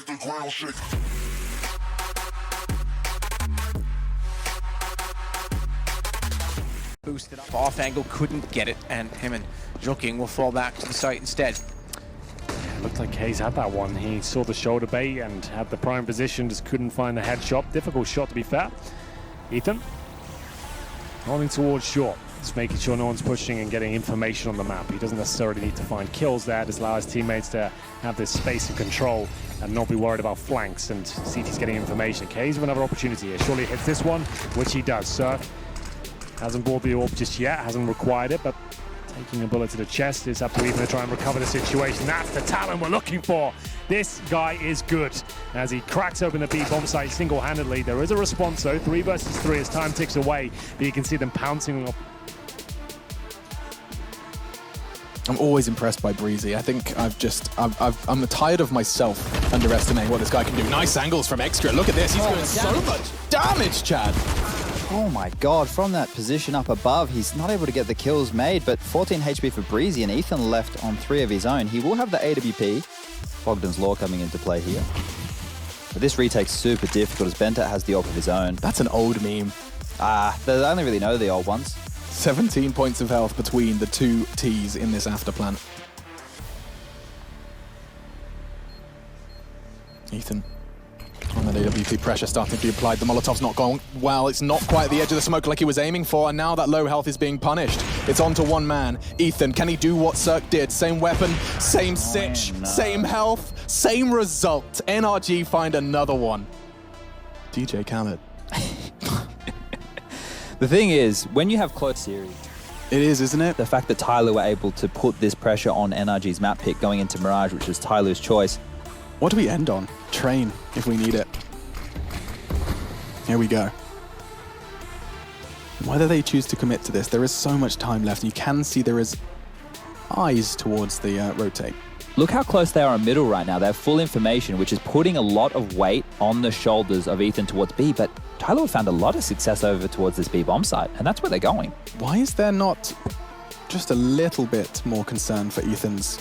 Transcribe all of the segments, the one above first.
the ground shake. Boosted up off angle, couldn't get it, and him and Joking will fall back to the site instead. Looked like Hayes had that one. He saw the shoulder bait and had the prime position, just couldn't find the headshot. Difficult shot, to be fair. Ethan rolling towards short, just making sure no one's pushing and getting information on the map. He doesn't necessarily need to find kills there, just allow his teammates to have this space and control and not be worried about flanks, and CT's getting information. Hayes with another opportunity here. Surely hits this one, which he does. Surf hasn't bought the orb just yet, hasn't required it, but taking a bullet to the chest is up to Ethan to try and recover the situation. That's the talent we're looking for. This guy is good. As he cracks open the B bomb site single-handedly, there is a response though, 3 versus 3 as time ticks away, but you can see them pouncing up. I'm always impressed by Breezy. I think I'm tired of myself underestimating what this guy can do. Nice angles from Extra. Look at this, he's doing so much damage, Chad. Oh my god, from that position up above, he's not able to get the kills made, but 14 HP for Breezy, and Ethan left on 3 of his own. He will have the AWP. Bogdan's Law coming into play here. But this retake's super difficult as Bentet has the AWP of his own. That's an old meme. I only really know the old ones. 17 points of health between the two T's in this afterplan. Ethan on that AWP, pressure starting to be applied. The Molotov's not going well. It's not quite the edge of the smoke like he was aiming for, and now that low health is being punished. It's on to one man. Ethan, can he do what Cirque did? Same weapon, same sitch, same health, same result. NRG find another one. DJ Khaled. The thing is, when you have close series, it is, isn't it? The fact that Tyler were able to put this pressure on NRG's map pick going into Mirage, which was Tyler's choice. What do we end on? Train, if we need it. Here we go. Whether they choose to commit to this, there is so much time left. You can see there is eyes towards the rotate. Look how close they are in middle right now. They have full information, which is putting a lot of weight on the shoulders of Ethan towards B, but Tyler found a lot of success over towards this B bomb site, and that's where they're going. Why is there not just a little bit more concern for Ethan's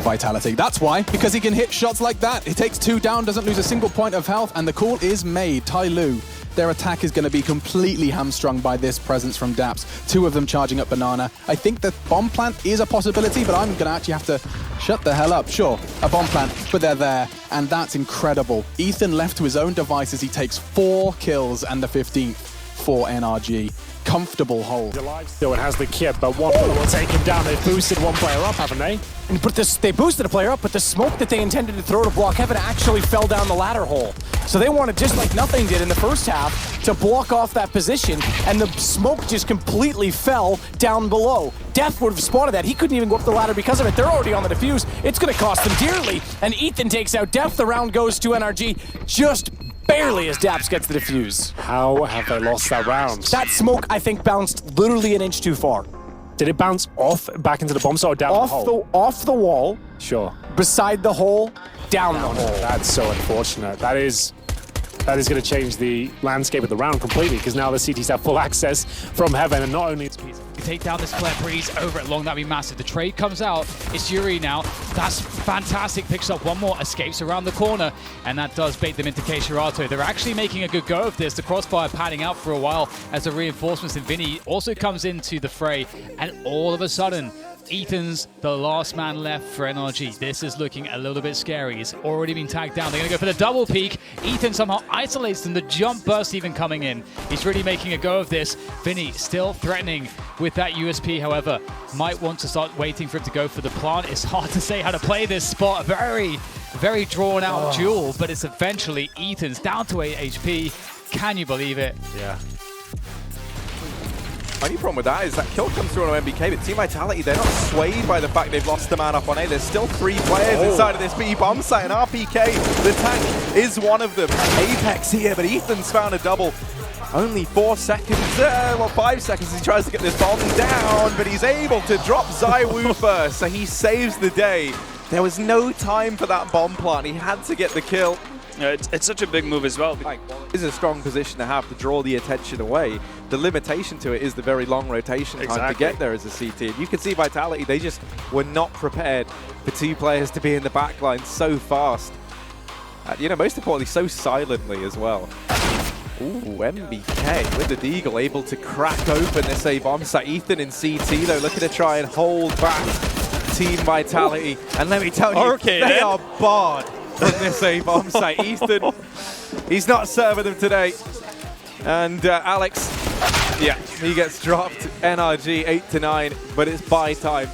vitality? That's why, because he can hit shots like that. He takes 2 down, doesn't lose a single point of health, and the call is made. Tai Lu, their attack is going to be completely hamstrung by this presence from Daps. 2 of them charging up Banana. I think the bomb plant is a possibility, but I'm going to actually have to shut the hell up. Sure, a bomb plant, but they're there, and that's incredible. Ethan left to his own devices, he takes 4 kills and the 15th for NRG. Comfortable hold. Alive still, it has the kit, but one player will take him down. They've boosted one player up, haven't they? But they boosted a player up, but the smoke that they intended to throw to block Heaven actually fell down the ladder hole. So they wanted, just like nothing did in the first half, to block off that position, and the smoke just completely fell down below. Death would have spotted that. He couldn't even go up the ladder because of it. They're already on the defuse. It's going to cost them dearly, and Ethan takes out Death. The round goes to NRG just barely as Daps gets the defuse. How have they lost that round? That smoke, I think, bounced literally an inch too far. Did it bounce off back into the bomb site or down the hole? Off the wall. Sure. Beside the hole, down the hole. That's so unfortunate. That is going to change the landscape of the round completely, because now the CTs have full access from Heaven, and not only take down this Flare Breeze over at long, that'd be massive. The trade comes out, it's Yuri now. That's fantastic, picks up one more, escapes around the corner, and that does bait them into Keishirato. They're actually making a good go of this. The crossfire padding out for a while as the reinforcements, and Vinny also comes into the fray, and all of a sudden, Ethan's the last man left for NRG. This is looking a little bit scary. He's already been tagged down. They're going to go for the double peek. Ethan somehow isolates them. The jump burst even coming in. He's really making a go of this. Vinny still threatening with that USP, however. Might want to start waiting for it to go for the plant. It's hard to say how to play this spot. Very drawn out duel, but it's eventually Ethan's down to 8 HP. Can you believe it? Yeah. Only problem with that is that kill comes through on MBK, but Team Vitality, they're not swayed by the fact they've lost the man up on A. There's still 3 players inside of this B bomb site, and RPK, the tank, is one of them. Apex here, but Ethan's found a double. Only 4 seconds, 5 seconds as he tries to get this bomb down, but he's able to drop ZywOo first, so he saves the day. There was no time for that bomb plant. He had to get the kill. It's such a big move as well. Like, this is a strong position to have to draw the attention away. The limitation to it is the very long rotation time to get there as a CT. And you can see Vitality, they just were not prepared for 2 players to be in the backline so fast. You know, most importantly, so silently as well. Ooh, MBK with the Deagle able to crack open this A bomb site. Ethan in CT though looking to try and hold back Team Vitality. And let me tell you, they are barred from this A bomb site. Ethan, he's not serving them today. And Alex, yeah, he gets dropped. NRG 8-9, but it's buy time.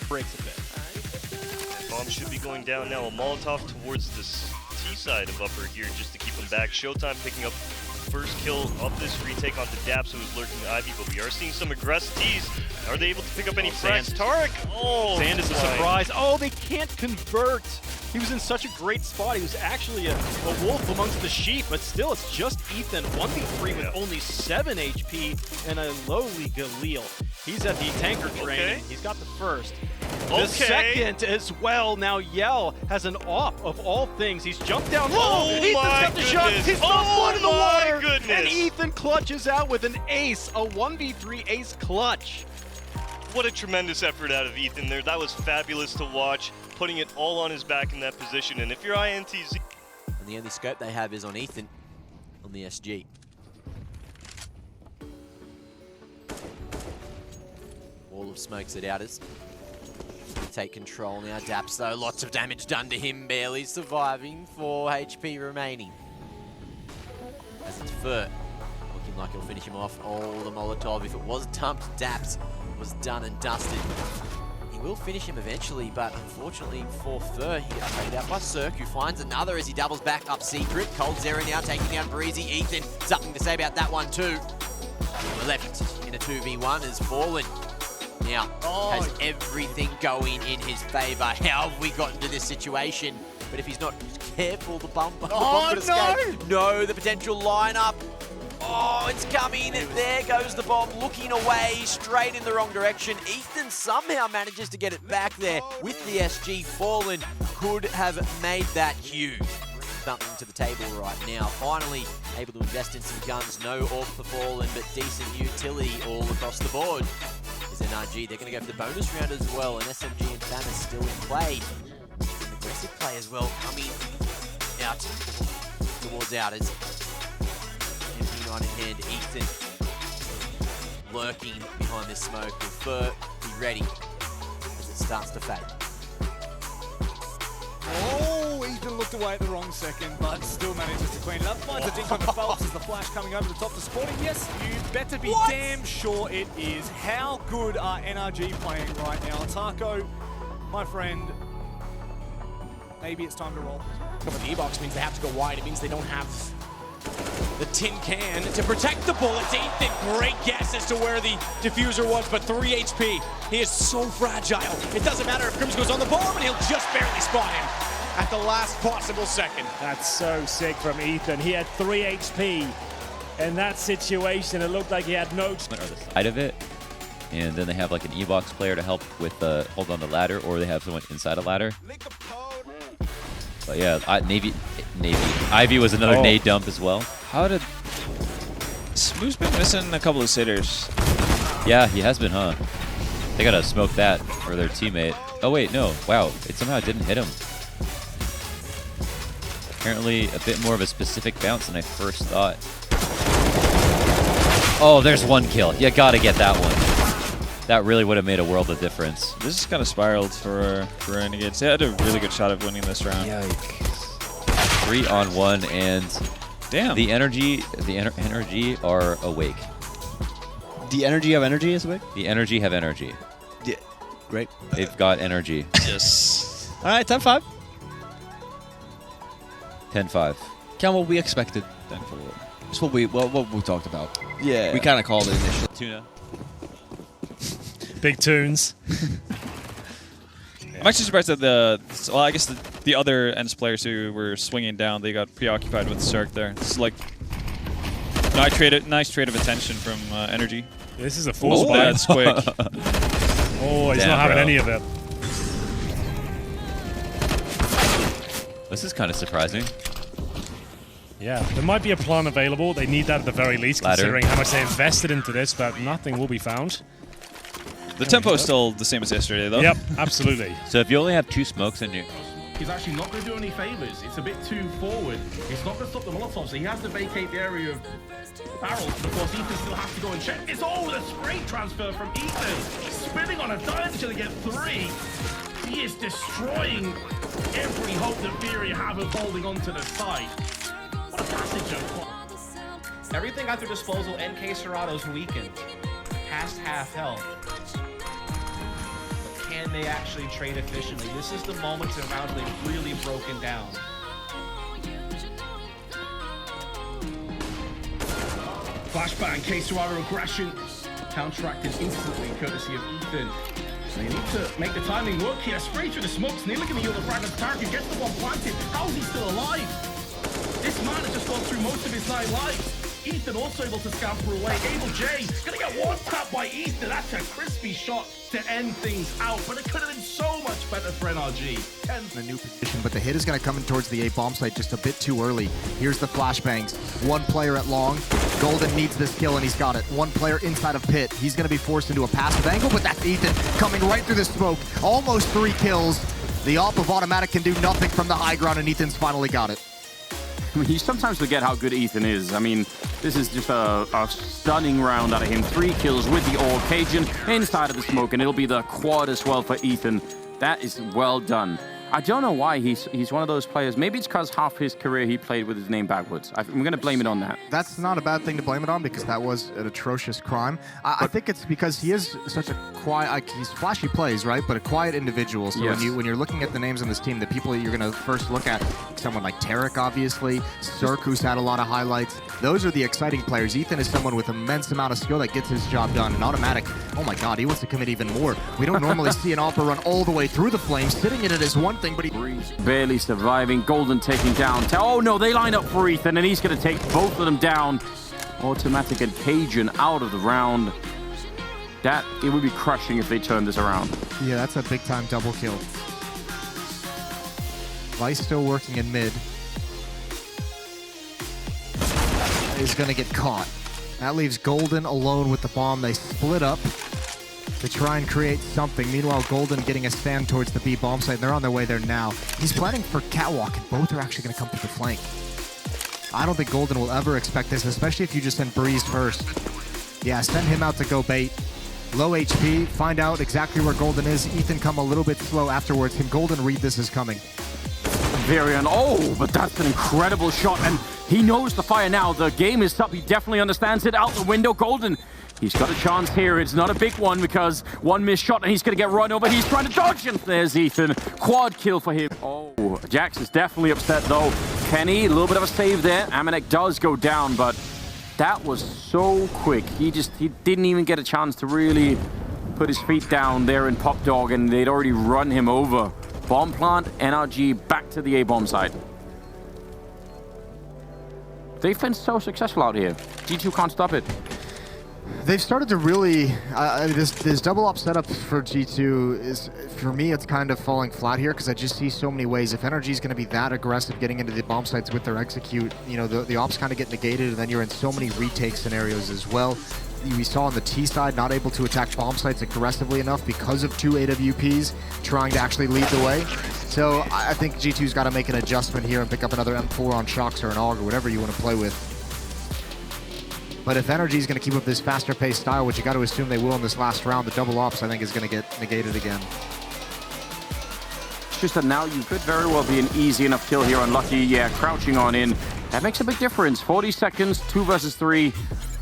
Breaks a bit. Bomb should be going down now. A Molotov towards this T side of upper here just to keep him back. Showtime picking up first kill of this retake onto Daps, who is lurking Ivy, but we are seeing some aggressive T's. Are they able to pick up any frags? Tarek! Oh, Sand is a surprise. Oh, they can't convert. He was in such a great spot. He was actually a wolf amongst the sheep, but still, it's just Ethan, 1v3 with only 7 HP and a lowly Galil. He's at the tanker training. He's got the first. The second as well. Now Yell has an op of all things. He's jumped down low. Oh Ethan's got the shot. He's got one in the water. Goodness. And Ethan clutches out with an ace, a 1v3 ace clutch. What a tremendous effort out of Ethan there. That was fabulous to watch, putting it all on his back in that position. And if you're INTZ... And the only scope they have is on Ethan, on the SG. Wall of smokes at outers. Take control now. Daps though, lots of damage done to him, barely surviving, 4 HP remaining. As it's Furt, looking like he'll finish him off. Oh, the Molotov, if it was dumped, Daps was done and dusted. He will finish him eventually, but unfortunately for Fur, he got taken out by Cirque, who finds another as he doubles back up Secret. Cold Zero now taking down Breezy. Ethan, something to say about that one too. We're left in a 2v1 as Fallen now has everything going in his favor. How have we gotten to this situation? But if he's not careful, the bumper could escape. No, the potential lineup. Oh, it's coming. There goes the bomb, looking away, straight in the wrong direction. Ethan somehow manages to get it back there with the SG. Fallen could have made that huge. Something to the table right now. Finally able to invest in some guns. No AWP for Fallen, but decent utility all across the board. Is NRG, they're going to go for the bonus round as well, and SMG and Fam is still in play. An aggressive play as well, coming out towards outers. MP9 in hand, Ethan lurking behind this smoke. Will Fur be ready as it starts to fade? Oh, Ethan looked away at the wrong second, but still manages to clean it up. Finds a dink on the Phelps as the flash coming over the top to Sporting. Yes, you better be damn sure it is. How good are NRG playing right now? Taco, my friend, maybe it's time to roll. But the E-box means they have to go wide. It means they don't have the tin can to protect the bullets. Ethan, great guess as to where the diffuser was, but 3 HP. He is so fragile. It doesn't matter if Grims goes on the bomb, and he'll just barely spot him at the last possible second. That's so sick from Ethan. He had 3 HP. In that situation, it looked like he had no... Or the side of it, and then they have like an E-box player to help with hold on the ladder, or they have someone inside a ladder. But yeah, Navy. Ivy was another nade dump as well. How did... Smooth's been missing a couple of sitters. Yeah, he has been, huh? They gotta smoke that for their teammate. Oh wait, no. Wow, it somehow didn't hit him. Apparently a bit more of a specific bounce than I first thought. Oh, there's 1 kill. You gotta get that one. That really would have made a world of difference. This is kind of spiraled for Renegades. They had a really good shot of winning this round. Yikes. 3-on-1, and damn, the energy are awake. The energy of energy is awake? The energy have energy. Yeah, great. They've got energy. Yes. All right, 10-5. 10-5. Kind of what we expected. 10-4. It's what we talked about. Yeah. We kind of called it initially. Tuna. Big tunes. I'm actually surprised that well, I guess the other Ents players who were swinging down, they got preoccupied with Cirque there. It's like nice trade of attention from Energy. This is a force Oh, that's quick. Oh, he's not having any of it. This is kind of surprising. Yeah, there might be a plan available. They need that at the very least, Ladder. considering how much they invested into this, but nothing will be found. The tempo is still the same as yesterday, though. Yep, absolutely. So if you only have 2 smokes in you, he's actually not going to do any favors. It's a bit too forward. It's not going to stop the Molotov, so he has to vacate the area of barrels. But of course, Ethan still has to go and check. It's all a spray transfer from Ethan. Spinning on a dime to get 3. He is destroying every hope that Fury have of holding on to the side. What a passage of everything at their disposal. NK Serrato's weakened. Past half health. But can they actually trade efficiently? This is the moment in rounds they've really broken down. Flashbang, K-Serrato aggression counteracted instantly, courtesy of Ethan. They need to make the timing work here. Spray through the smokes, nearly going to yield the fragments. Target gets the bomb planted. How is he still alive? This man has just gone through most of his 9 lives. Ethan also able to scamper away. Abel J gonna get one tap by Ethan. That's a crispy shot to end things out, but it could have been so much better for NRG. In a new position, but the hit is going to come in towards the A bomb site just a bit too early. Here's the flashbangs. 1 player at long. Golden needs this kill, and he's got it. 1 player inside of pit. He's going to be forced into a passive angle, but that's Ethan coming right through the smoke. Almost 3 kills. The AWP of Automatic can do nothing from the high ground, and Ethan's finally got it. I mean, you sometimes forget how good Ethan is. I mean, this is just a stunning round out of him. 3 kills with the All Cajun inside of the smoke, and it'll be the quad as well for Ethan. That is well done. I don't know why he's one of those players. Maybe it's because half his career he played with his name backwards. I'm going to blame it on that. That's not a bad thing to blame it on because that was an atrocious crime. I think it's because he is such a quiet, like he's flashy plays, right? But a quiet individual. So Yes. when you're looking at the names on this team, the people that you're going to first look at, someone like Tarek, obviously, Cirque, who's had a lot of highlights. Those are the exciting players. Ethan is someone with immense amount of skill that gets his job done. And Automatic, oh my God, he wants to commit even more. We don't normally see an Opera run all the way through the flames. Sitting in it is one thing, but he... Barely surviving. Golden taking down. Oh no, they line up for Ethan, and he's going to take both of them down. Automatic and Cajun out of the round. That, it would be crushing if they turned this around. Yeah, that's a big-time double kill. Vice still working in mid. Is going to get caught. That leaves Golden alone with the bomb. They split up to try and create something. Meanwhile, Golden getting a stand towards the B bomb site, and they're on their way there now. He's planning for Catwalk, and both are actually going to come through the flank. I don't think Golden will ever expect this, especially if you just send Breeze first. Yeah, send him out to go bait. Low HP, find out exactly where Golden is. Ethan come a little bit slow afterwards. Can Golden read this is coming? Varian, oh, but that's an incredible shot, and he knows the fire now. The game is up. He definitely understands it. Out the window, Golden. He's got a chance here. It's not a big one because 1 missed shot and he's going to get run over. He's trying to dodge, and there's Ethan. Quad kill for him. Oh, Jax is definitely upset though. Kenny, a little bit of a save there. Amanek does go down, but that was so quick. He didn't even get a chance to really put his feet down there in Pop Dog, and they'd already run him over. Bomb plant, NRG back to the A-bomb side. They've been so successful out here. G2 can't stop it. They've started to really, this double op setup for G2 is, for me, it's kind of falling flat here because I just see so many ways. If NRG is going to be that aggressive getting into the bomb sites with their execute, you know, the ops kind of get negated, and then you're in so many retake scenarios as well. We saw on the T side not able to attack bomb sites aggressively enough because of 2 AWPs trying to actually lead the way. So I think G2's got to make an adjustment here and pick up another M4 on Shocks or an AUG or whatever you want to play with. But if Energy is going to keep up this faster paced style, which you got to assume they will in this last round, the double ops I think is going to get negated again. It's just that now you could very well be an easy enough kill here. Unlucky, yeah, crouching on in. That makes a big difference. 40 seconds, 2 versus 3.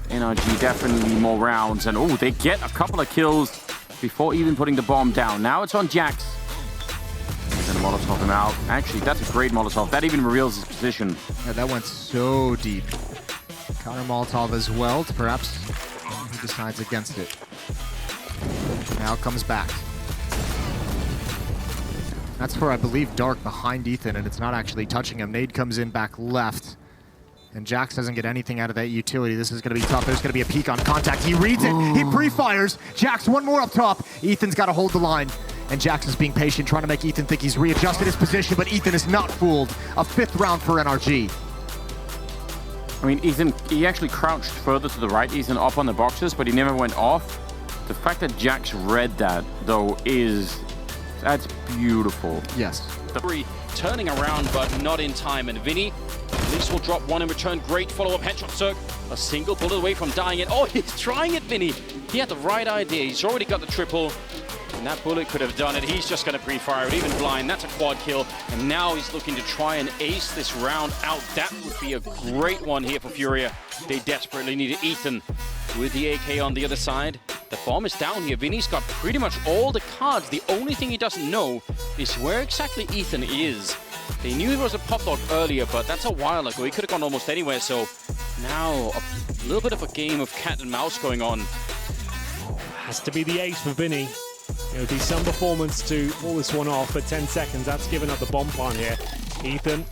NRG definitely more rounds, and oh, they get a couple of kills before even putting the bomb down. Now it's on Jax. He's gonna Molotov him out. Actually, that's a great Molotov. That even reveals his position. Yeah, that went so deep. Counter Molotov as well, to perhaps he decides against it. Now comes back. That's for, I believe, Dark behind Ethan, and it's not actually touching him. Nade comes in back left. And Jax doesn't get anything out of that utility. This is going to be tough. There's going to be a peek on contact. He reads it. He pre-fires. Jax, one more up top. Ethan's got to hold the line. And Jax is being patient, trying to make Ethan think he's readjusted his position, but Ethan is not fooled. A 5th round for NRG. I mean, Ethan, he actually crouched further to the right, Ethan, up on the boxes, but he never went off. The fact that Jax read that, though, that's beautiful. Yes. The three turning around, but not in time, and Vinny at least will drop one in return. Great follow-up headshot, Cirque. A single bullet away from dying it. Oh, he's trying it, Vinny. He had the right idea. He's already got the triple, and that bullet could have done it. He's just going to pre-fire it, even blind. That's a quad kill, and now he's looking to try and ace this round out. That would be a great one here for Furia. They desperately needed Ethan with the AK on the other side. The bomb is down here. Vinny's got pretty much all the cards. The only thing he doesn't know is where exactly Ethan is. They knew he was a pop dog earlier, but that's a while ago. He could have gone almost anywhere, so now a little bit of a game of cat and mouse going on. Has to be the ace for Vinny. It would be some performance to pull this one off, but 10 seconds, that's given up the bomb plant here. Ethan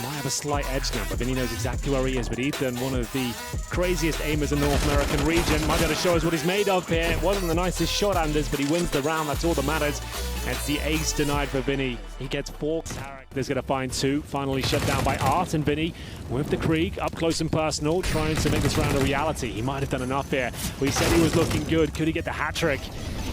might have a slight edge now, but Vinny knows exactly where he is. But Ethan, one of the craziest aimers in the North American region, might be able to show us what he's made of here. It wasn't the nicest shot, Anders, but he wins the round. That's all that matters. It's the ace denied for Vinny. He gets 4. There's going to find 2. Finally shut down by Art, and Vinny with the Krieg up close and personal, trying to make this round a reality. He might have done enough here. We said he was looking good. Could he get the hat trick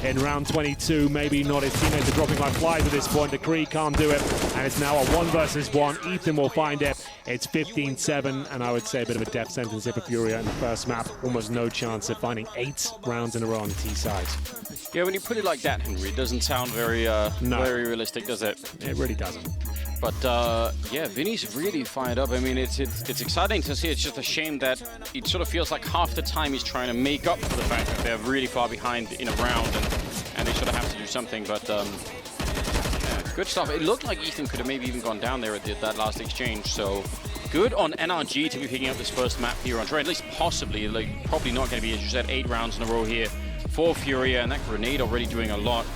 in round 22? Maybe not. His teammates are dropping like flies at this point. The Krieg can't do it, and it's now a 1 versus 1. Ethan will find it. It's 15-7, and I would say a bit of a death sentence here for Furia in the first map. Almost no chance of finding 8 rounds in a row on the T side. Yeah, when you put it like that, Henry, it doesn't sound very very realistic, does it? It really doesn't. But yeah, Vinny's really fired up. I mean, it's exciting to see. It's just a shame that it sort of feels like half the time he's trying to make up for the fact that they're really far behind in a round, and they sort of have to do something. But yeah, good stuff. It looked like Ethan could have maybe even gone down there at that last exchange. So good on NRG to be picking up this first map here on Troy. At least possibly, like probably not going to be, as you said, 8 rounds in a row here for Furia, and that grenade already doing a lot.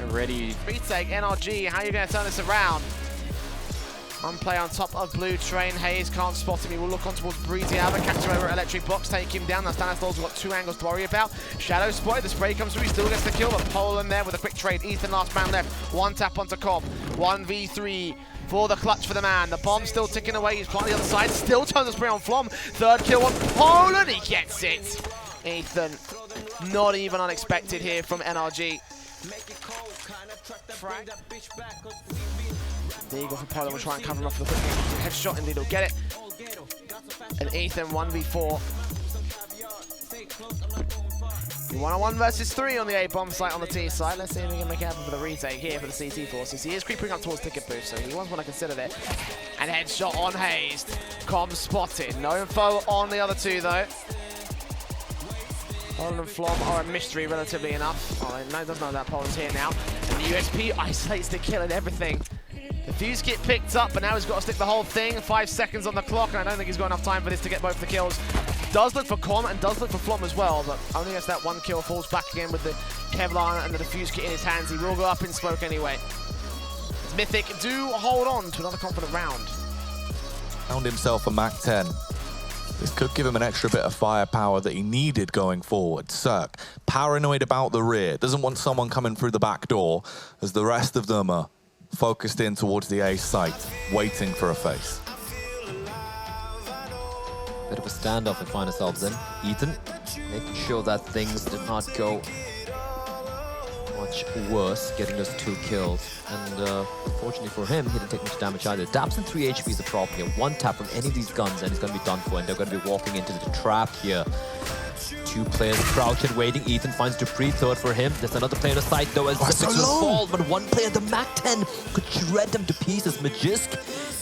Ready. Retake, NRG, how are you going to turn this around? One play on top of Blue Train. Hayes can't spot him. He will look on towards Breezy Alba. Catcher over at Electric Box. Take him down. Now Stanislav's got 2 angles to worry about. Shadow spotted. The spray comes through. He still gets the kill. But Poland there with a quick trade. Ethan last man left. 1 tap onto Cobb. 1v3 for the clutch for the man. The bomb's still ticking away. He's on the other side. Still turns the spray on Flom. 3rd kill on Poland. He gets it. Ethan, not even unexpected here from NRG. The Eagle from Poland will try and cover him up for the quick headshot. Indeed, he'll get it. And Ethan 1v4. 1-on-1 versus 3 on the A bomb site on the T side. Let's see if we can make it happen for the retake here for the CT forces. He is creeping up towards ticket booth, so he wants want to consider it. And headshot on Hayes. Com spotted. No info on the other 2 though. Poland and Flom are a mystery, relatively enough. Oh, no, doesn't know that Poland's here now. And the USP isolates the kill and everything. The fuse kit picked up, but now he's got to stick the whole thing. 5 seconds on the clock, and I don't think he's got enough time for this to get both the kills. Does look for Com and does look for Flom as well, but only gets that 1 kill. Falls back again with the Kevlar and the defuse kit in his hands. He will go up in smoke anyway. Mythic do hold on to another confident round. Found himself a Mac 10. This could give him an extra bit of firepower that he needed going forward. Cirque, paranoid about the rear, doesn't want someone coming through the back door, as the rest of them are focused in towards the A site, waiting for a face. Bit of a standoff we find ourselves in. Ethan making sure that things did not go much worse, getting those 2 kills. And fortunately for him, he didn't take much damage either. Dabson 3 HP is the problem here. 1 tap from any of these guns and he's going to be done for, and they're going to be walking into the trap here. 2 players crouching, waiting. Ethan finds Dupree, 3rd for him. There's another player on the side though as the six will fall, but 1 player, the Mac 10, could shred them to pieces. Magisk,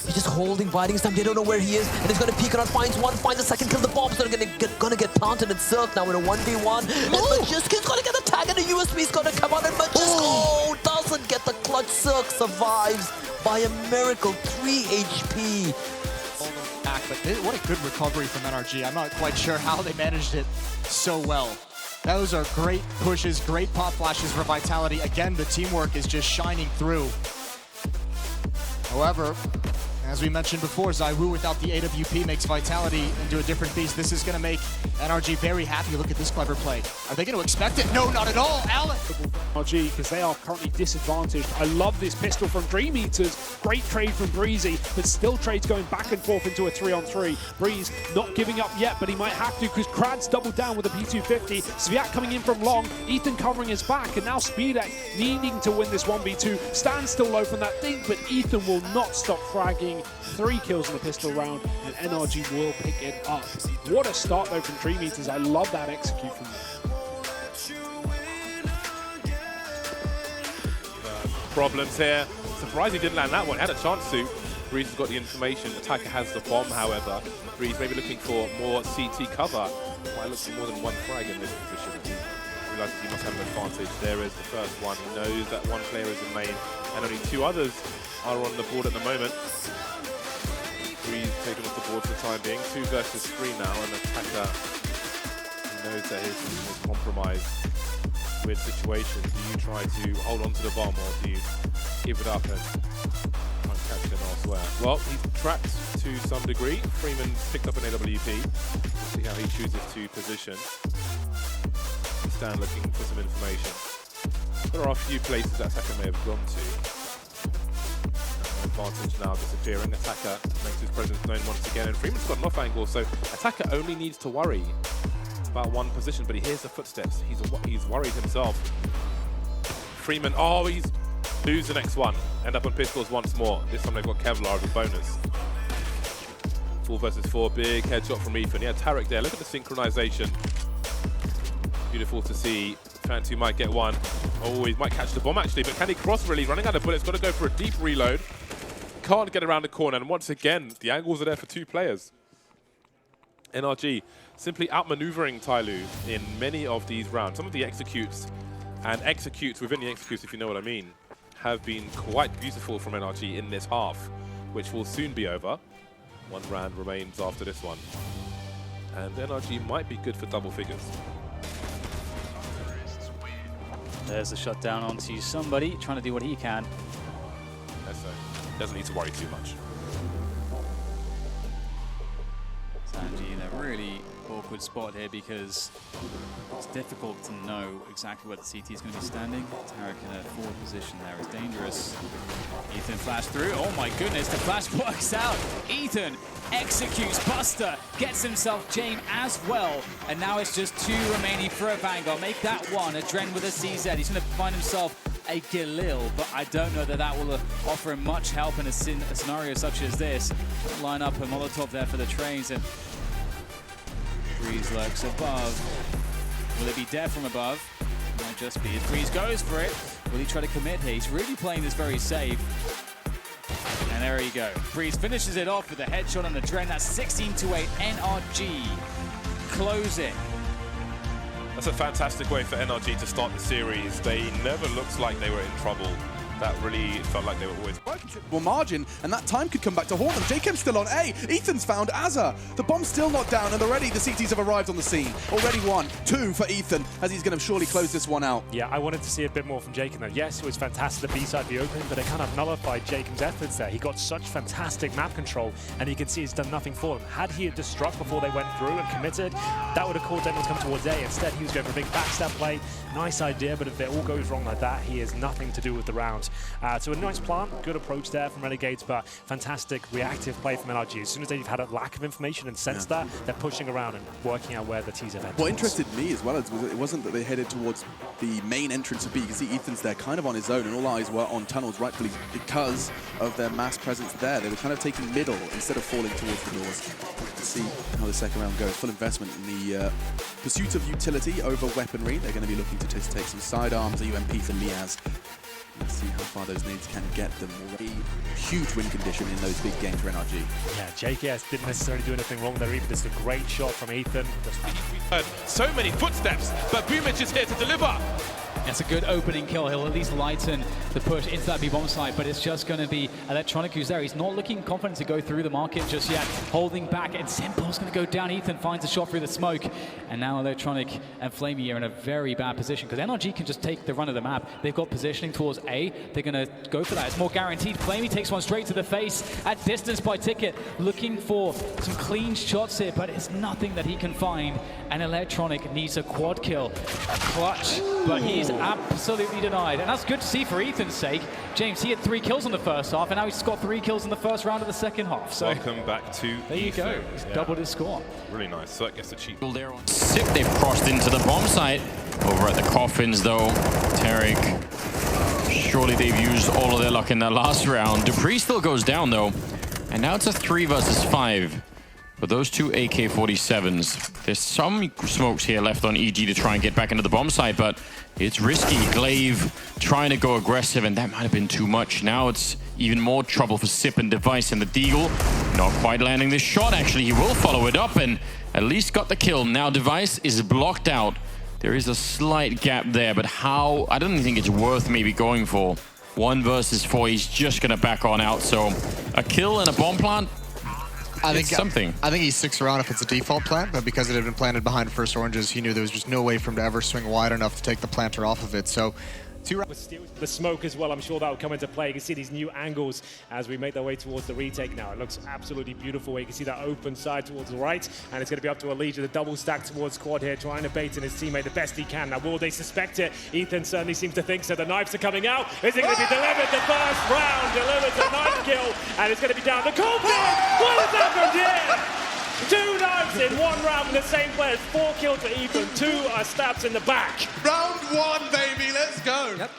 he's just holding, biding some. They don't know where he is, and he's going to peek around, finds 1, finds the 2nd kill. The bombs are gonna get planted in Silk now in a 1v1. And Magisk is going to get the tag, and the USB is going to come out, and Magisk doesn't get the clutch. Silk survives by a miracle, 3 HP. Back, but what a good recovery from NRG. I'm not quite sure how they managed it so well. Those are great pushes, great pop flashes for Vitality. Again, the teamwork is just shining through. However, As we mentioned before, ZywOo without the AWP makes Vitality into a different beast. This is going to make NRG very happy. Look at this clever play. Are they going to expect it? No, not at all. Alan. NRG, because they are currently disadvantaged. I love this pistol from Dream Eaters. Great trade from Breezy, but still trades going back and forth into a 3-on-3. Breeze not giving up yet, but he might have to because Krad's doubled down with a P250. Sviat coming in from long. Ethan covering his back, and now Speedek needing to win this 1v2. Stan's still low from that thing, but Ethan will not stop fragging. 3 kills in the pistol round, and NRG will pick it up. What a start though from Dream Eaters. I love that execute from them. Problems here. Surprised he didn't land that one. Had a chance to. Breeze has got the information. Attacker has the bomb, however. Breeze maybe looking for more CT cover. Might look for more than one frag in this position. He realizes he must have an advantage. There is the first one. He knows that one player is in main, and only 2 others are on the board at the moment. Breeze taken off the board for the time being. 2 versus 3 now, and Attacker knows that his position is compromised. Weird situation. Do you try to hold on to the bomb, or do you give it up and try and catch him elsewhere? Well, he's trapped to some degree. Freeman picked up an AWP. We'll see how he chooses to position. Stan looking for some information. There are a few places that Attacker may have gone to. Advantage now disappearing. Attacker makes his presence known once again, and Freeman's got an off angle, so Attacker only needs to worry about one position, but he hears the footsteps. He's worried himself. Freeman, oh, he's lose the next one. End up on pistols once more. This time they've got Kevlar as a bonus. 4 versus 4, big headshot from Ethan. He had Tarek there. Look at the synchronization. Beautiful to see. Fantu might get one. Oh, he might catch the bomb actually, but can he cross really? Running out of bullets, got to go for a deep reload. Can't get around the corner, and once again, the angles are there for 2 players. NRG simply outmaneuvering Tyloo in many of these rounds. Some of the executes, and executes within the executes, if you know what I mean, have been quite beautiful from NRG in this half, which will soon be over. 1 round remains after this one. And NRG might be good for double figures. There's a shot down onto somebody, trying to do what he can. Yes, so doesn't need to worry too much. Sanji in a really awkward spot here because it's difficult to know exactly where the CT is going to be standing. Tarek in a forward position there is dangerous. Ethan flash through. Oh my goodness, the flash works out. Ethan executes Buster, gets himself Jame as well, and now it's just 2 remaining for a Vanguard. Make that 1. Adren with a CZ. He's going to find himself a Galil, but I don't know that that will offer him much help in a scenario such as this. Line up a Molotov there for the trains, and Breeze lurks above. Will it be dead from above? Might just be. If Breeze goes for it, will he try to commit here? He's really playing this very safe. And there you go. Breeze finishes it off with a headshot on the Dren. That's 16-8. NRG close it. That's a fantastic way for NRG to start the series. They never looked like they were in trouble. That really felt like they were always Well, margin, and that time could come back to haunt them. Jacob's still on A. Ethan's found Azza. The bomb's still not down, and already the CTs have arrived on the scene. Already 1, 2 for Ethan, as he's going to surely close this one out. Yeah, I wanted to see a bit more from Jacob though. Yes, it was fantastic the B-side be open, but it kind of nullified Jacob's efforts there. He got such fantastic map control, and you can see he's done nothing for them. Had he had just struck before they went through and committed, that would have caused everyone to come towards A. Instead, he was going for a big backstab play. Nice idea, but if it all goes wrong like that, he has nothing to do with the round. So a nice plant, good approach there from Renegades, but fantastic reactive play from NRG. As soon as they've had a lack of information and sensed that, they're pushing around and working out where the T's have entered. What interested me as well is it wasn't that they headed towards the main entrance of B. You can see Ethan's there kind of on his own, and all eyes were on tunnels, rightfully because of their mass presence there. They were kind of taking middle instead of falling towards the doors. Let's see how the second round goes. Full investment in the pursuit of utility over weaponry. They're going to be looking to just take some sidearms, UMP for Liaz. Let's see how far those nades can get them. Already huge win condition in those big games for NRG. Yeah, JKS didn't necessarily do anything wrong there either. Just a great shot from Ethan. So many footsteps, but Boomich is here to deliver. It's a good opening kill. He'll at least lighten the push into that B-bomb site, but it's just going to be Electronic who's there. He's not looking confident to go through the market just yet, holding back, and Simple's going to go down. Ethan finds a shot through the smoke, and now Electronic and Flamey are in a very bad position because NRG can just take the run of the map. They've got positioning towards A. They're going to go for that. It's more guaranteed. Flamey takes one straight to the face at distance by Ticket, looking for some clean shots here, but it's nothing that he can find, and Electronic needs a quad kill, a clutch, but he's absolutely denied, and that's good to see for Ethan's sake. James, he had 3 kills in the first half, and now he's got 3 kills in the first round of the second half. So welcome back to there you go. He's doubled his score. Really nice. So that gets the cheap. Sip, they've crossed into the bomb site. Over at the coffins, though, Tarek. Surely they've used all of their luck in that last round. Dupree still goes down, though, and now it's a 3 versus 5. But those 2 AK-47s, there's some smokes here left on EG to try and get back into the bomb site, but it's risky. Glaive trying to go aggressive, and that might have been too much. Now it's even more trouble for Sip and Device, and the Deagle not quite landing this shot. Actually, he will follow it up and at least got the kill. Now Device is blocked out. There is a slight gap there, but how? I don't think it's worth maybe going for 1 versus 4. He's just going to back on out. So a kill and a bomb plant. I think he sticks around if it's a default plant, but because it had been planted behind first oranges, he knew there was just no way for him to ever swing wide enough to take the planter off of it. So the smoke as well, I'm sure that will come into play. You can see these new angles as we make our way towards the retake now. It looks absolutely beautiful. You can see that open side towards the right, and it's going to be up to Hltv, the double stack towards Quad here, trying to bait in his teammate the best he can. Now, will they suspect it? Ethan certainly seems to think so. The knives are coming out. Is it going to be delivered? The first round delivers a knife kill, and it's going to be down to Colton. What has happened here? 2 knives in 1 round with the same players. 4 kills for Ethan, 2 are stabs in the back. Round 1, baby, let's go. Not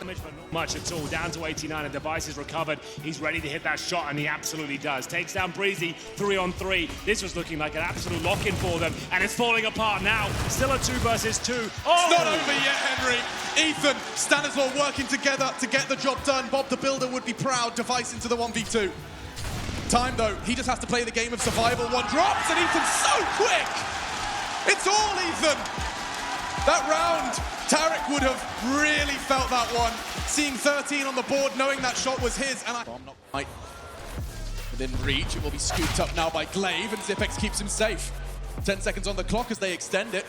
much at all, down to 89, and Device is recovered. He's ready to hit that shot, and he absolutely does. Takes down Breezy, 3-on-3. This was looking like an absolute lock-in for them, and it's falling apart now. Still a 2 versus 2. Oh! It's not over yet, Henry. Ethan, Stanislaw working together to get the job done. Bob the Builder would be proud. Device into the 1v2. Time though, he just has to play the game of survival. 1 drops and Ethan's so quick! It's all Ethan! That round, Tarek would have really felt that one. Seeing 13 on the board, knowing that shot was his, and Bomb not quite within reach. It will be scooped up now by Glaive, and Zipex keeps him safe. 10 seconds on the clock as they extend it.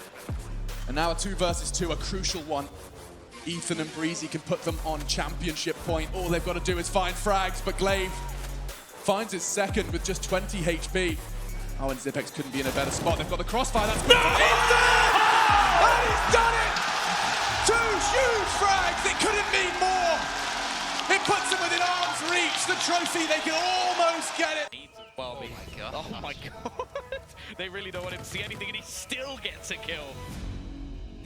And now a 2 versus 2, a crucial one. Ethan and Breezy can put them on championship point. All they've got to do is find frags, but Glaive finds his second with just 20 HP. Oh, and Zipex couldn't be in a better spot. They've got the crossfire. That's good for Ethan! And he's done it! 2 huge frags. It couldn't mean more. It puts him within arm's reach. The trophy, they can almost get it. Well, oh my god. Oh my god. They really don't want him to see anything, and he still gets a kill.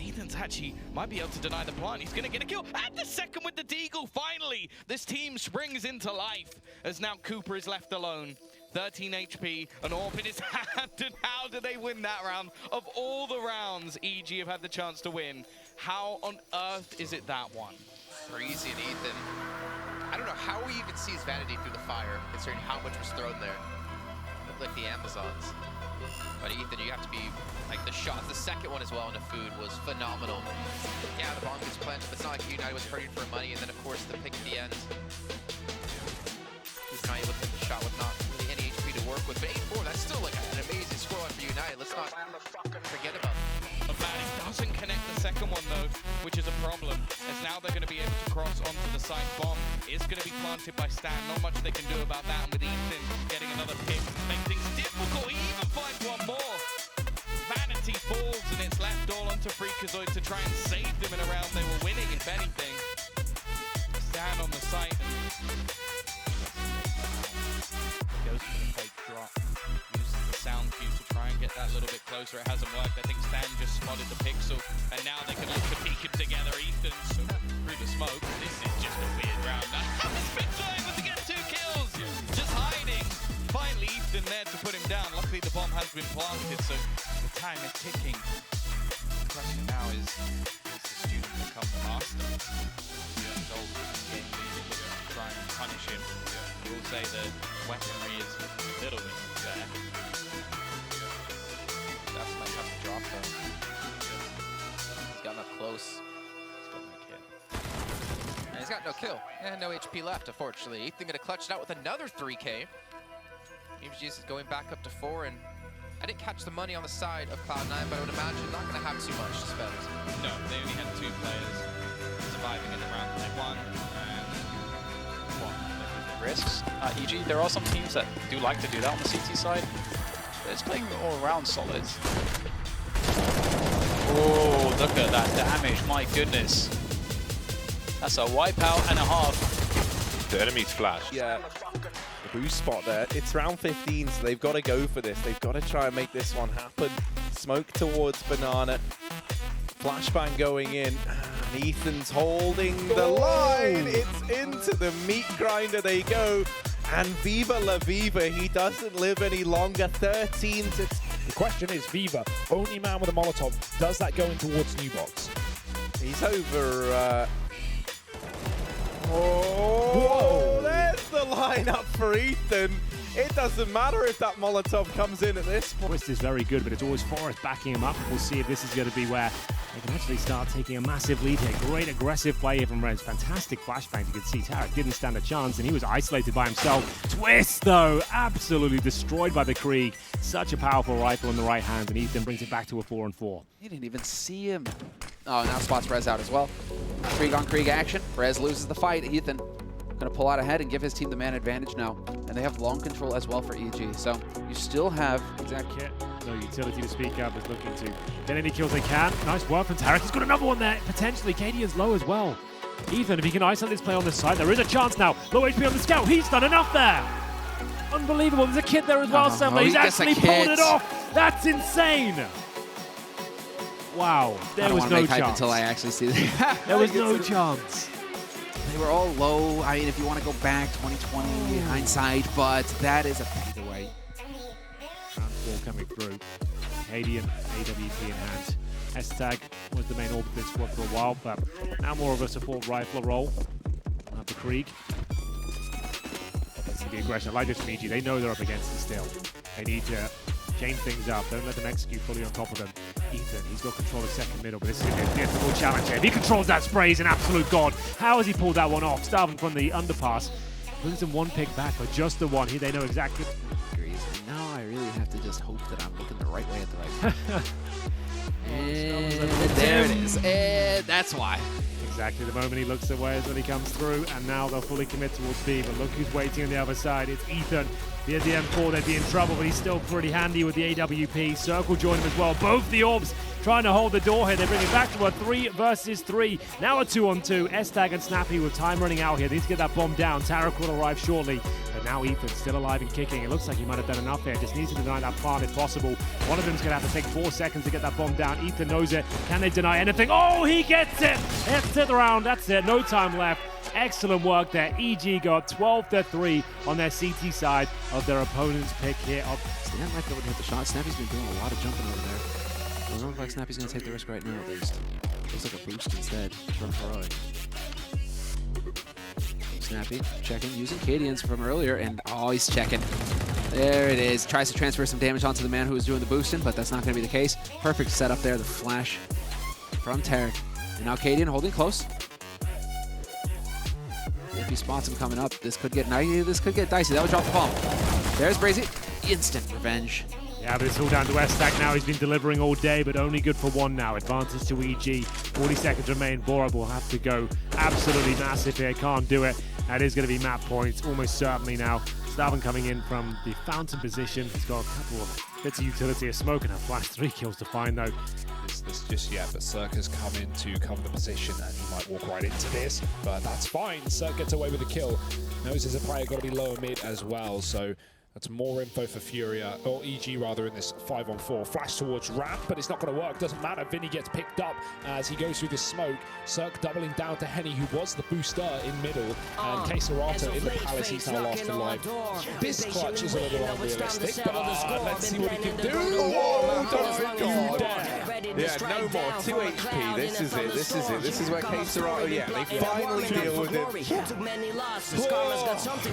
Ethan's actually might be able to deny the plant. He's going to get a kill. And the second with the Deagle. Finally, this team springs into life as now Cooper is left alone. 13 HP, an orb in his hand, and how do they win that round? Of all the rounds EG have had the chance to win, how on earth is it that one? Breezy and Ethan. I don't know how we even see his vanity through the fire, considering how much was thrown there. Looked like the Amazons. But Ethan, you have to be, like, the shot, the second one as well into food was phenomenal. Yeah, the bomb gets planted, but it's not like United was hurting for money, and then of course the pick at the end. He's not able to hit the shot with not really any HP to work with. But 8-4, that's still like an amazing scoreline for United. Let's not forget about it. It doesn't connect the second one though, which is a problem, as now they're going to be able to cross onto the side. Bomb is going to be planted by Stan. Not much they can do about that, and with Ethan getting another pick, make things difficult. He even finds one more. Vanity falls, and it's left all onto Freakazoid to try and save them in a round they were winning, if anything. Stan on the site and goes for the fake drop. Uses the sound cue to try and get that little bit closer. It hasn't worked. I think Stan just spotted the pixel, and now they can look to peek it together. Ethan through the smoke. This is just a weird round. Pixel able to get 2 kills, just hiding. Finally, Ethan there to put him down. Luckily, the bomb has been planted, so the time is ticking. The question now is the student become the master? Gold game to try and punish him. We will say that weaponry is a little bit there. That's might have to drop though. He's gotten up close. He's got that kid. He's got no kill and no HP left, unfortunately. Ethan gonna clutch it out with another 3K. EG is going back up to 4, and I didn't catch the money on the side of Cloud9, but I would imagine not gonna have too much to spend. No, they only had 2 players surviving in the round. One and one. Risks. EG, there are some teams that do like to do that on the CT side. But it's playing all around solid. Oh, look at that damage, my goodness. That's a wipeout and a half. The enemy's flash. Yeah, the boost spot there. It's round 15, so they've got to go for this. They've got to try and make this one happen. Smoke towards Banana. Flashbang going in. And Ethan's holding the line. It's into the meat grinder they go. And Viva La Viva, he doesn't live any longer. 13 to... The question is, Viva, only man with a Molotov, does that go in towards New Box? He's over... Oh, there's the lineup for Ethan. It doesn't matter if that Molotov comes in at this point. Twist is very good, but it's always Forrest backing him up. We'll see if this is going to be where they can actually start taking a massive lead here. Great aggressive play here from Reds. Fantastic flashbangs. You can see Tarek didn't stand a chance, and he was isolated by himself. Twist, though, absolutely destroyed by the Krieg. Such a powerful rifle in the right hand, and Ethan brings it back to a 4-4. He didn't even see him. Oh, now spots Rez out as well. Krieg on Krieg action. Rez loses the fight. Ethan going to pull out ahead and give his team the man advantage now. And they have long control as well for EG. So you still have... Exactly. No utility to speak up, is looking to get any kills they can. Nice work from Tarek. He's got another one there. Potentially, Cadian's low as well. Ethan, if he can isolate this play on this side, there is a chance now. Low HP on the scout. He's done enough there. Unbelievable. There's a kid there as well, Semler. He's actually pulled it off. That's insane. Wow. There was no chance. Until I actually see that. There was no chance. They were all low. I mean, if you want to go back, 2020 hindsight, but that is a fade away. Round 4 coming through. Cadian, AWP in hand. S-Tag was the main orb of this squad for a while, but now more of a support rifler role. Have the Krieg. Let's see the aggression. I like this from EG. They know they're up against it still. They need to change things up. Don't let them execute fully on top of them. Ethan, he's got control of second middle, but this is going to be a difficult challenge here. If he controls that spray, he's an absolute god. How has he pulled that one off? Starving from the underpass. Brings him one pick back, but just the one. Here they know exactly. Now I really have to just hope that I'm looking the right way at the right time. And there it is. And that's why. Exactly. The moment he looks away is when he comes through, and now they'll fully commit towards B. But look who's waiting on the other side. It's Ethan. The M4, they'd be in trouble, but he's still pretty handy with the AWP. Circle join him as well. Both the orbs trying to hold the door here. They bring it back to a 3 versus 3. Now a 2-on-2. S-Tag and Snappy with time running out here. They need to get that bomb down. Tarek will arrive shortly. But now Ethan's still alive and kicking. It looks like he might have done enough here. Just needs to deny that plant if possible. One of them's going to have to take 4 seconds to get that bomb down. Ethan knows it. Can they deny anything? Oh, he gets it! That's it around. That's it. No time left. Excellent work there. EG got 12-3 on their CT side of their opponent's pick here. Stan might be able to hit the shot. Snappy's been doing a lot of jumping over there. Doesn't look like Snappy's going to take the risk right now, at least. Looks like a boost instead from Ferrari. Snappy checking, using Cadians from earlier, and oh, he's checking. There it is. Tries to transfer some damage onto the man who was doing the boosting, but that's not going to be the case. Perfect setup there, the flash from Tarek. And now Cadian holding close. If he spots him coming up, this could get dicey. That would drop the bomb. There's Brazy. Instant revenge. Yeah, but it's all down to S-Tag now. He's been delivering all day, but only good for one now. Advantage to EG. 40 seconds remain. Borup will have to go absolutely massive here. Can't do it. That is going to be map points, almost certainly now. Starvin coming in from the fountain position. He's got a couple of bits of utility. A smoke and a flash. 3 kills to find, though. This just yet, but Cirque has come in to cover the position, and he might walk right into this, but that's fine. Cirque gets away with the kill. Knows there's a player got to be lower mid as well, so that's more info for Furia, or EG rather, in this 5-on-4. Flash towards ramp, but it's not going to work. Doesn't matter. Vinny gets picked up as he goes through the smoke. Cirque doubling down to Henny, who was the booster in middle, and Keserato in the palace. He's now lost to life. This clutch is a little unrealistic, but let's see what he can do. Oh, don't you dare. Yeah, no more. 2 HP. This is it. This is it. This is where Keserato, yeah, they finally deal with it.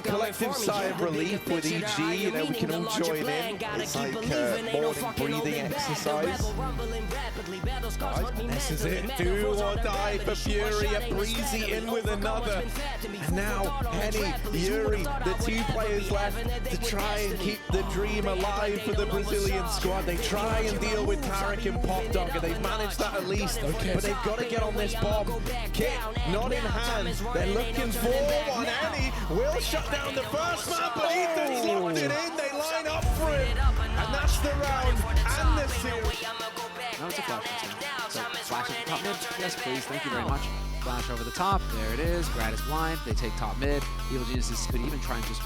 Collective sigh of relief with EG you know, we can all join in. It's like morning breathing exercise. This is it. Do or die for Fury. A Breezy in with another. And now Henny, Yuri, the two players left to try and keep the dream alive for the Brazilian squad. They try and deal with Tarek and Pop Dog, and they've managed that at least. But they've got to get on this bomb. Kit not in hand. They're looking for one. Henny will shut down the first man, but Ethan's locked it in. They line up for him. And that's the round and the series. Now it's a flash. So flash at the top mid. Yes, please. Thank you very much. Flash over the top. There it is. Grad is blind. They take top mid. Evil Geniuses could even try and just,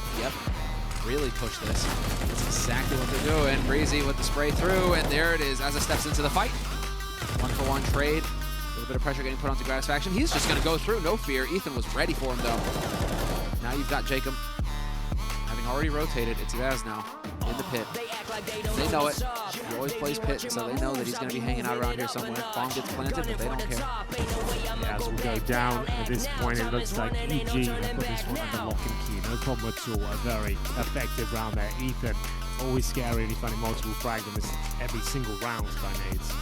really push this. That's exactly what they're doing. Breezy with the spray through, and there it is. Asa steps into the fight. 1-for-1 trade. A little bit of pressure getting put onto Gratisfaction. He's just going to go through. No fear. Ethan was ready for him, though. Now you've got Jacob. Having already rotated, it's Yaz now in the pit. They know it. He always plays pit, so they know that he's going to be hanging out around here somewhere. Bomb gets planted, but they don't care. Yaz will go down. At this point, it looks like EG have put this one under lock and key. No problem at all. A very effective round there. Ethan, always scary, really finding multiple frags in this every single round by nades.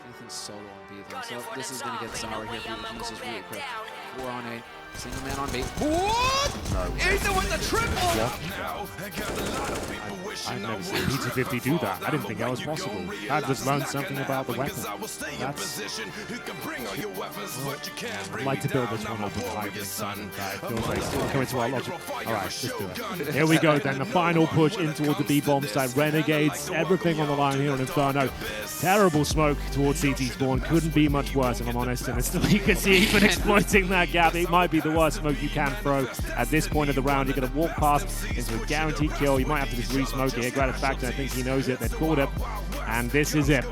Ethan's solo on B though, so this is going to get sour here for Evil Geniuses really quick. 4 on A, single man on B. What? No. Ethan with the triple! I've never seen Hltv do that. I didn't think that was possible. I've just learned something about the weapon. I'd like to build this one up with high season 5. Feels like still coming to our logic. Alright, let's do it. Here we go then, the final push in towards the B-bomb side. Renegades, everything on the line here on Inferno. Terrible smoke towards CT spawn. Couldn't be much worse, if I'm honest. And still, you can see even exploiting that gap. It might be the worst smoke you can throw at this point of the round. You're going to walk past into a guaranteed kill. You might have to just re-smoke it here. Gratisfaction, I think he knows it. They've called it. And this is it.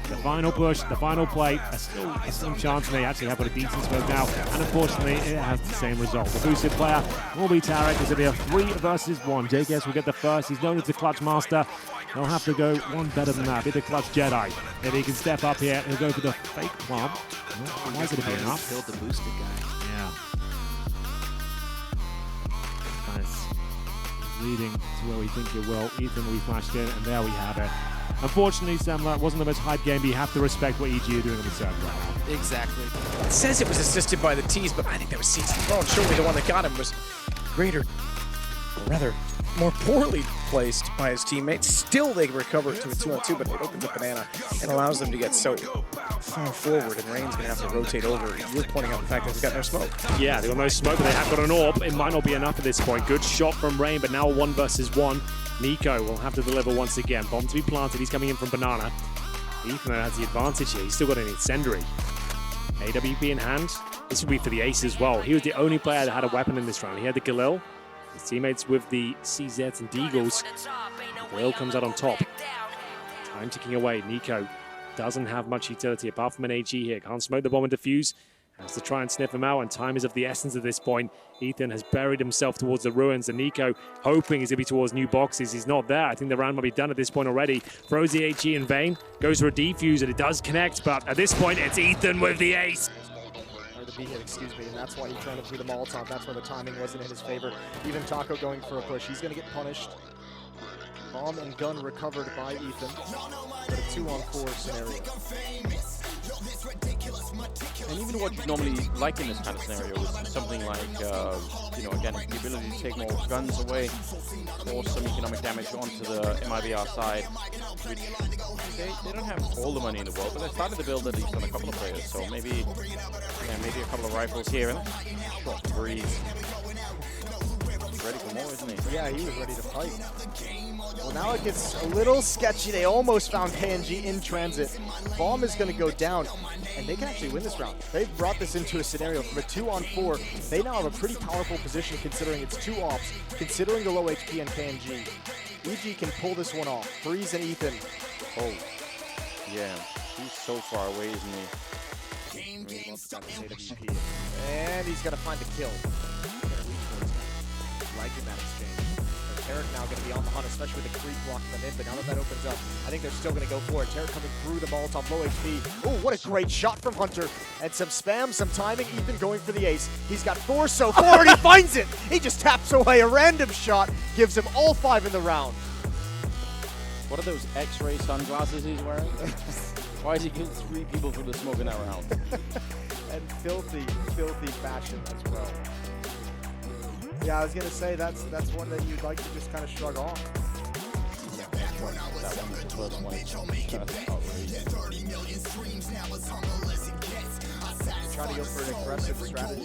The final push, the final play. Still a slim chance, and they actually have got a decent smoke now. And unfortunately, it has the same result. The boosted player will be Tarek. It's going to be a 3 versus 1. JKS will get the first. He's known as the clutch master. He'll have to go one better than that. Be the clutch Jedi. If he can step up here, he'll go for the fake plant. Why is it be enough? Killed the boosted guy. Yeah. Nice. Leading to where we think it will. Ethan, we flashed in, and there we have it. Unfortunately, Samla, wasn't the most hype game, but you have to respect what EG are doing on the server right now. Exactly. It says it was assisted by the T's, but I think that was CT Throne. Surely the one that got him was greater, or rather, more poorly placed by his teammates. Still, they recover to a 2-on-2, but it opens up Banana and allows them to get so far forward, and Rain's going to have to rotate over. You're pointing out the fact that they've got no smoke. Yeah, they've got no smoke, but they have got an AWP. It might not be enough at this point. Good shot from Rain, but now a 1 versus 1. Nico will have to deliver once again. Bomb to be planted. He's coming in from Banana. Ethan has the advantage here. He's still got an incendiary. AWP in hand. This will be for the ace as well. He was the only player that had a weapon in this round. He had the Galil. His teammates with the CZs and Deagles. Galil comes out on top. Time ticking away. Nico doesn't have much utility apart from an AG here. Can't smoke the bomb and defuse. Has to try and sniff him out, and time is of the essence at this point. Ethan has buried himself towards the ruins, and Nico hoping he's going to be towards new boxes. He's not there. I think the round might be done at this point already. Throws the HE in vain, goes for a defuse, and it does connect, but at this point, it's Ethan with the ace. Or the B hit, excuse me, and that's why he tried to through the Molotov. That's why the timing wasn't in his favor. Even Taco going for a push. He's going to get punished. Bomb and gun recovered by Ethan. But a 2-on-4 scenario. And even what you normally like in this kind of scenario is something like, you know, again, the ability to take more guns away, force some economic damage onto the MIBR side, which they don't have all the money in the world, but they started to build at least on a couple of players. So maybe, yeah, maybe a couple of rifles here and Breeze. He's ready for more, isn't he? Yeah, he was ready to fight. Well, now it gets a little sketchy. They almost found KNG in transit. Bomb is going to go down, and they can actually win this round. They've brought this into a scenario from a 2-on-4. They now have a pretty powerful position considering it's 2 ops, considering the low HP and KNG. EG can pull this one off. Breeze and Ethan. Oh, yeah. He's so far away, isn't he? Really wants to get this AWP. And he's going to find the kill. Liking that exchange. Tarek now going to be on the hunt, especially with the creep blocking them in, but now that that opens up, I think they're still going to go for it. Tarek coming through the Molotov, low HP. Oh, what a great shot from Hunter. And some spam, some timing, Ethan going for the ace. He's got 4 so far, and he finds it! He just taps away a random shot, gives him all 5 in the round. What are those X-ray sunglasses he's wearing? Why is he killing 3 people through the smoke in that round? And filthy fashion as well. Yeah, I was gonna say that's one that you'd like to just kind of shrug off. Try to go for an aggressive strategy.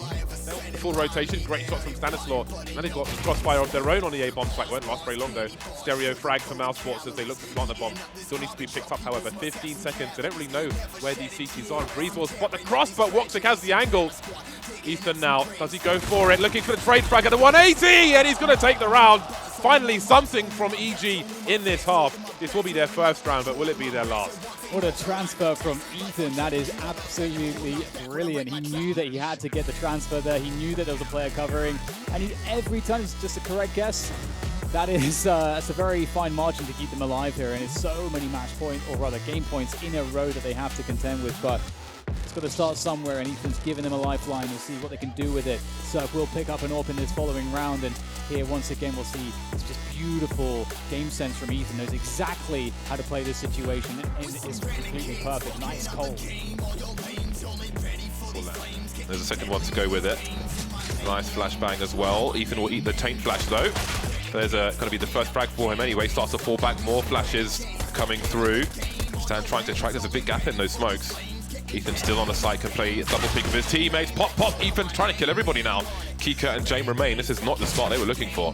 Full rotation, great shots from Stanislaw. And they've got crossfire of their own on the A bomb site. Won't last very long though. Stereo frag for Mouse Sports as they look to plant the bomb. Still needs to be picked up, however. 15 seconds. They don't really know where these CTs are. Breeze will spot the cross, but Woxic has the angle. Ethan now, does he go for it? Looking for the trade frag at the 180, and he's going to take the round. Finally, something from EG in this half. This will be their first round, but will it be their last? What a transfer from Ethan. That is absolutely brilliant. He knew that he had to get the transfer there. He knew that there was a player covering. And every time it's just a correct guess. That is that's a very fine margin to keep them alive here. And it's so many match points, or rather game points, in a row that they have to contend with. But it's got to start somewhere, and Ethan's given them a lifeline. We'll see what they can do with it. Cirque will pick up an AWP in this following round, and here once again we'll see it's just beautiful game sense from Ethan. Knows exactly how to play this situation, and it's completely perfect. Nice cold. There's a second one to go with it. Nice flashbang as well. Ethan will eat the taint flash though. There's going to be the first frag for him anyway. Starts to fall back, more flashes coming through. Stan trying to track, there's a big gap in those smokes. Ethan still on the side, can play double pick with his teammates. Pop, pop, Ethan's trying to kill everybody now. Kika and Jame remain. This is not the spot they were looking for.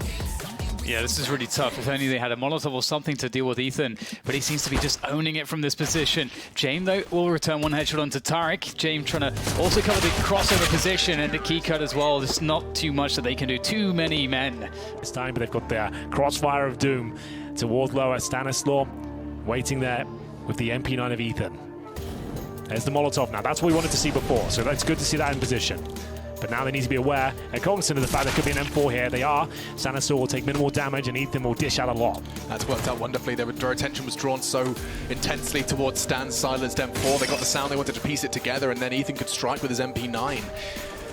Yeah, this is really tough. If only they had a Molotov or something to deal with Ethan, but he seems to be just owning it from this position. Jame, though, will return one headshot onto Tarek. Jame trying to also cover the crossover position and the key cut as well. There's not too much that they can do. Too many men. This time, but they've got their crossfire of doom towards lower. Stanislaw waiting there with the MP9 of Ethan. There's the Molotov now. That's what we wanted to see before, so that's good to see that in position. But now they need to be aware and cognizant of the fact there could be an M4 here. They are. Stanislaw will take minimal damage and Ethan will dish out a lot. That's worked out wonderfully. Their attention was drawn so intensely towards Stan's silenced M4. They got the sound, they wanted to piece it together, and then Ethan could strike with his MP9.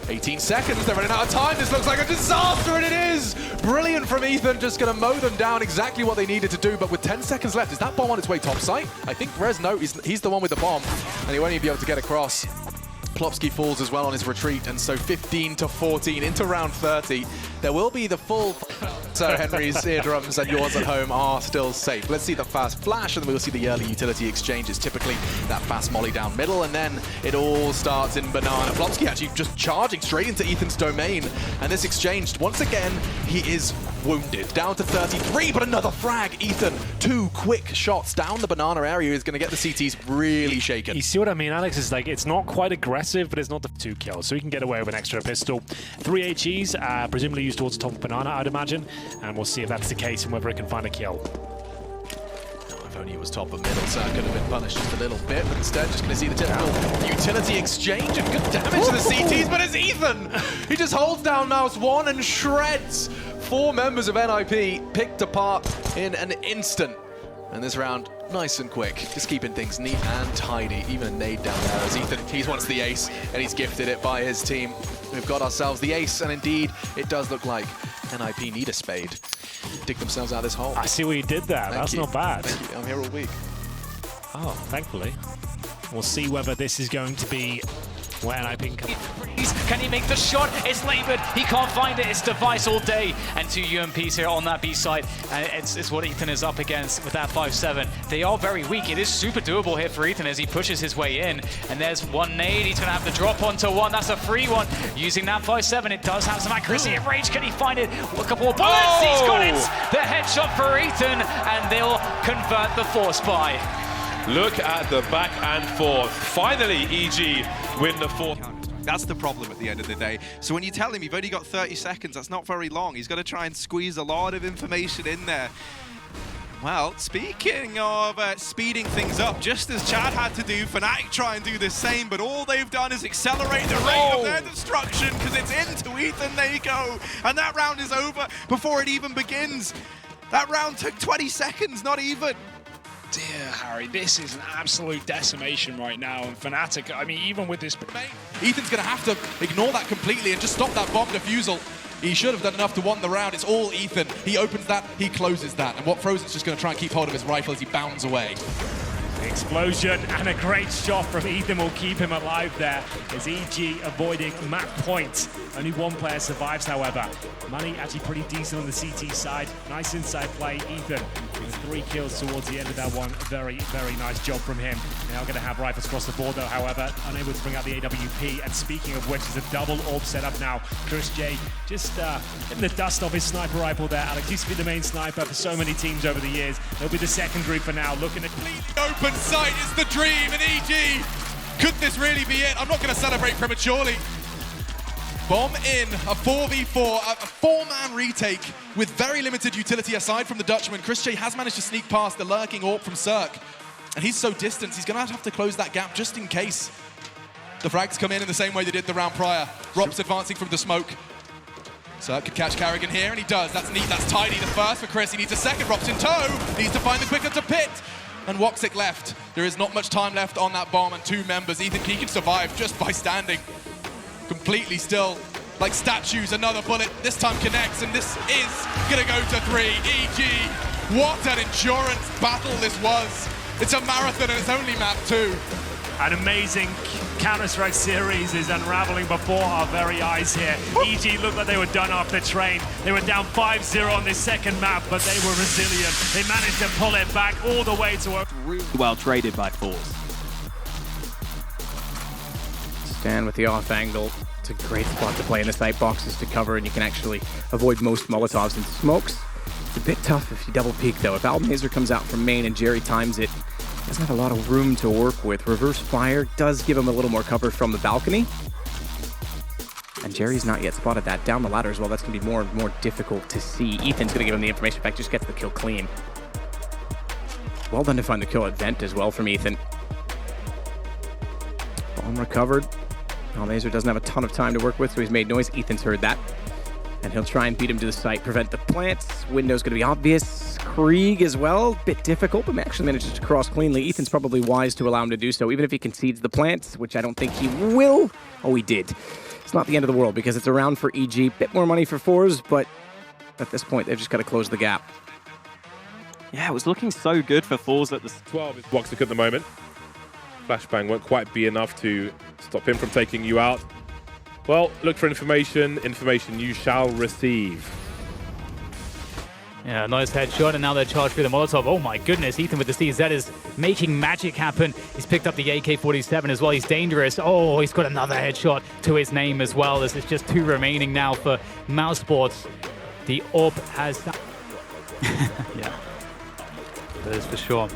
18 seconds, they're running out of time. This looks like a disaster, and it is! Brilliant from Ethan, just going to mow them down exactly what they needed to do, but with 10 seconds left, is that bomb on its way topside? I think Rez, no, he's the one with the bomb, and he won't even be able to get across. Plopsky falls as well on his retreat, and so 15-14 into round 30. There will be the full... So Henry's eardrums and yours at home are still safe. Let's see the fast flash, and then we'll see the early utility exchanges. Typically, that fast molly down middle, and then it all starts in banana. Plopsky actually just charging straight into Ethan's domain, and this exchange, once again, he is wounded. Down to 33, but another frag. Ethan, 2 quick shots down the banana area is going to get the CTs really shaken. You see what I mean, Alex? It's like, it's not quite aggressive, but it's not the 2 kills, so he can get away with an extra pistol. 3 HEs, presumably used towards the top of banana, I'd imagine, and we'll see if that's the case and whether it can find a kill. If only it was top of middle, so it could have been punished just a little bit, but instead just going to see the typical utility exchange and good damage to the CTs, but it's Ethan! He just holds down Mouse 1 and shreds 4 members of NIP, picked apart in an instant. And this round, nice and quick, just keeping things neat and tidy. Even a nade down there as Ethan, he wants the ace, and he's gifted it by his team. We've got ourselves the ace, and indeed, it does look like NIP need a spade. Dig themselves out of this hole. I see what you did there. That's not bad. Thank you. I'm here all week. Oh, thankfully. We'll see whether this is going to be where NIP can come. Can he make the shot? It's labored. He can't find it. It's Device all day. And 2 UMPs here on that B side. And it's what Ethan is up against with that 5-7. They are very weak. It is super doable here for Ethan as he pushes his way in. And there's 1 nade. He's going to have the drop onto 1. That's a free one. Using that 5-7, it does have some accuracy and range. Can he find it? A couple of bullets. Oh! He's got it. The headshot for Ethan. And they'll convert the force buy. Look at the back and forth. Finally, EG win the 4th. That's the problem at the end of the day. So when you tell him you've only got 30 seconds, that's not very long. He's got to try and squeeze a lot of information in there. Well, speaking of speeding things up, just as Chad had to do, Fnatic try and do the same, but all they've done is accelerate the rate of their destruction because it's into Ethan, there you go. And that round is over before it even begins. That round took 20 seconds, not even. Dear Harry, this is an absolute decimation right now. And Fnatic, I mean, even with this... Ethan's going to have to ignore that completely and just stop that bomb defusal. He should have done enough to win the round. It's all Ethan. He opens that, he closes that. And what Frozen's just going to try and keep hold of his rifle as he bounds away. Explosion and a great shot from Ethan will keep him alive there as EG avoiding map point. Only one player survives, however. Money actually pretty decent on the CT side. Nice inside play, Ethan with 3 kills towards the end of that one. Very, very nice job from him. Now going to have rifles across the board though, however, unable to bring out the AWP. And speaking of which, is a double orb setup now. J just getting the dust off his sniper rifle there. Alex used to be the main sniper for so many teams over the years. He'll be the secondary for now, looking at... Open sight is the dream, and EG, could this really be it? I'm not going to celebrate prematurely. Bomb in, a 4v4, a 4-man retake with very limited utility aside from the Dutchman. J has managed to sneak past the lurking AWP from Cirque, and he's so distant, he's going to have to close that gap just in case the frags come in the same way they did the round prior. Rop's advancing from the smoke. Cirque could catch Carrigan here, and he does. That's neat, that's tidy. The first for Chris, he needs a second. Rop's in tow, needs to find the quicker to pit. And Woxic left. There is not much time left on that bomb, and 2 members. Ethan, he can survive just by standing completely still, like statues. Another bullet, this time connects, and this is gonna go to 3. EG, what an endurance battle this was. It's a marathon, and it's only map 2. An amazing Counter-Strike series is unraveling before our very eyes here. EG looked like they were done off the train. They were down 5-0 on this second map, but they were resilient. They managed to pull it back all the way to... Really well traded by Force. Stand with the off angle. It's a great spot to play in the site boxes to cover, and you can actually avoid most Molotovs and smokes. It's a bit tough if you double peek though. If Almazer comes out from main and Jerry times it, doesn't have a lot of room to work with. Reverse fire does give him a little more cover from the balcony. And Jerry's not yet spotted that. Down the ladder as well, that's going to be more and more difficult to see. Ethan's going to give him the information back, just gets the kill clean. Well done to find the kill at Vent as well from Ethan. Bomb recovered. Almazer doesn't have a ton of time to work with, so he's made noise. Ethan's heard that. And he'll try and beat him to the site, prevent the plants. Window's going to be obvious. Krieg as well, bit difficult, but actually manages to cross cleanly. Ethan's probably wise to allow him to do so, even if he concedes the plants, which I don't think he will. Oh, he did. It's not the end of the world because it's a round for EG. Bit more money for Fours, but at this point, they've just got to close the gap. Yeah, it was looking so good for Fours at the... 12 is Woxic at the moment. Flashbang won't quite be enough to stop him from taking you out. Well, look for information. Information you shall receive. Yeah, nice headshot, and now they're charged through the Molotov. Oh my goodness, Ethan with the CZ is making magic happen. He's picked up the AK-47 as well. He's dangerous. Oh, he's got another headshot to his name as well. This is just 2 remaining now for Mousesports. The AWP has... yeah, that is for sure.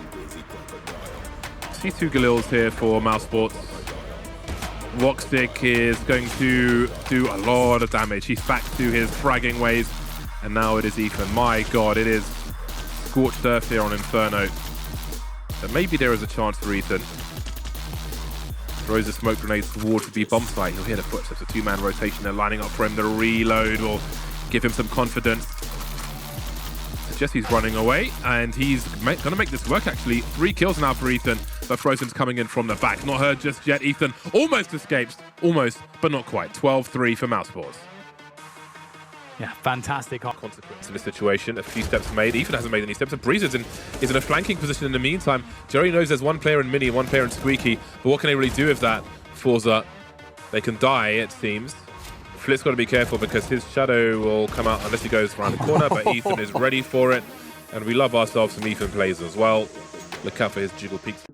See 2 Galils here for Mousesports. Woxic is going to do a lot of damage. He's back to his fragging ways, and now it is Ethan. My God, it is scorched earth here on Inferno. But maybe there is a chance for Ethan. Throws a smoke grenade towards the bomb site. He'll hear the footsteps. A 2-man rotation. They're lining up for him. The reload will give him some confidence. Jesse's running away, and he's going to make this work, actually. 3 kills now for Ethan, but Frozen's coming in from the back. Not heard just yet. Ethan almost escapes. Almost, but not quite. 12-3 for Mousesports. Yeah, fantastic consequence in this situation. A few steps made. Ethan hasn't made any steps, and Breeze is in a flanking position in the meantime. Jerry knows there's 1 player in Mini, 1 player in Squeaky, but what can they really do with that? Forza, they can die, it seems. Flit's got to be careful because his shadow will come out unless he goes around the corner, but Ethan is ready for it, and we love ourselves some Ethan plays as well. Look out for his jiggle peaks.